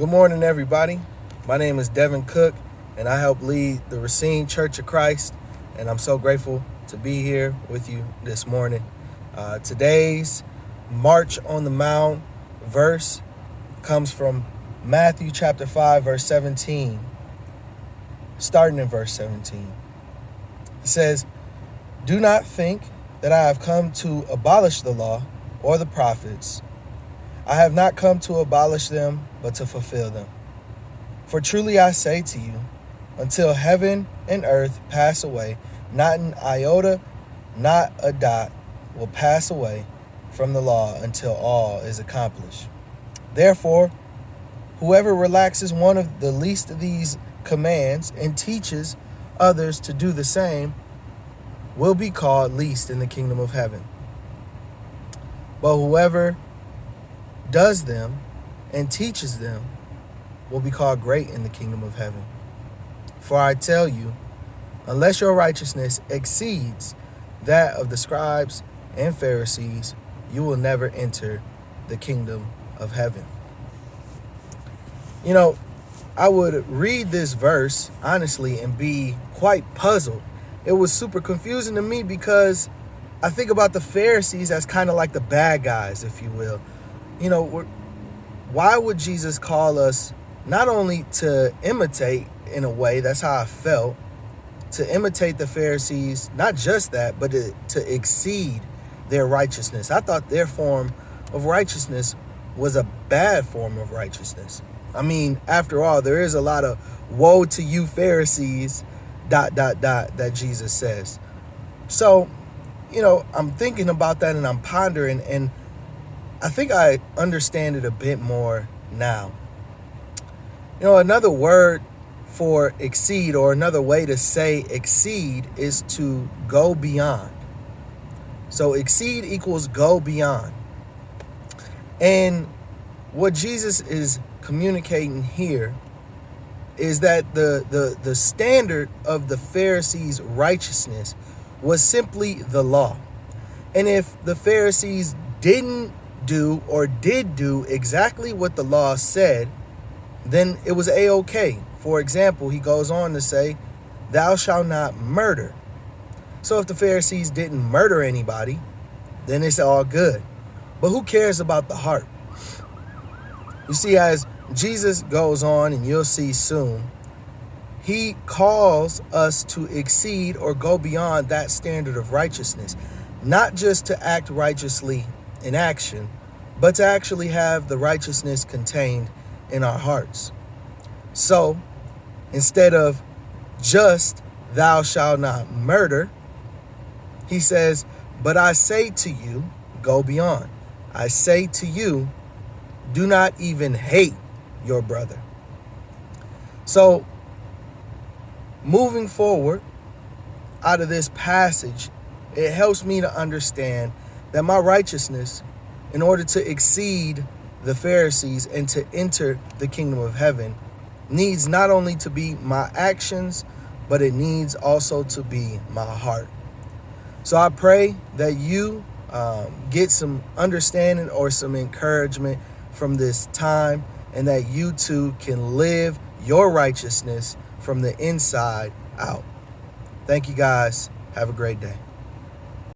Good morning, everybody. My name is Devin Cook, and I help lead the Racine Church of Christ, and I'm so grateful to be here with you this morning. Today's March on the Mount verse comes from Matthew chapter 5, verse 17, starting in verse 17. It says, "Do not think that I have come to abolish the law or the prophets. I have not come to abolish them, but to fulfill them. For truly I say to you, until heaven and earth pass away, not an iota, not a dot will pass away from the law until all is accomplished. Therefore, whoever relaxes one of the least of these commands and teaches others to do the same will be called least in the kingdom of heaven. But whoever does them and teaches them will be called great in the kingdom of heaven. For I tell you, unless your righteousness exceeds that of the scribes and Pharisees, you will never enter the kingdom of heaven." You know, I would read this verse, honestly, and be quite puzzled. It was super confusing to me because I think about the Pharisees as kind of like the bad guys, if you will. You know, why would Jesus call us not only to imitate in a way, that's how I felt, to imitate the Pharisees, not just that, but to exceed their righteousness. I thought their form of righteousness was a bad form of righteousness. I mean, after all, there is a lot of woe to you Pharisees, ... that Jesus says. So, you know, I'm thinking about that and I'm pondering, and I think I understand it a bit more now. You know, another word for exceed, or another way to say exceed, is to go beyond. So exceed equals go beyond. And what Jesus is communicating here is that the standard of the Pharisees' righteousness was simply the law. And if the Pharisees didn't do or did do exactly what the law said, then it was a-okay. For example, he goes on to say, "Thou shalt not murder." So if the Pharisees didn't murder anybody, then it's all good. But who cares about the heart? You see, as Jesus goes on, and you'll see soon, he calls us to exceed or go beyond that standard of righteousness, not just to act righteously in action, but to actually have the righteousness contained in our hearts. So instead of just "thou shalt not murder," he says, "But I say to you," go beyond. "I say to you, do not even hate your brother." So moving forward out of this passage, it helps me to understand that my righteousness, in order to exceed the Pharisees and to enter the kingdom of heaven, needs not only to be my actions, but it needs also to be my heart. So I pray that you get some understanding or some encouragement from this time, and that you too can live your righteousness from the inside out. Thank you guys. Have a great day.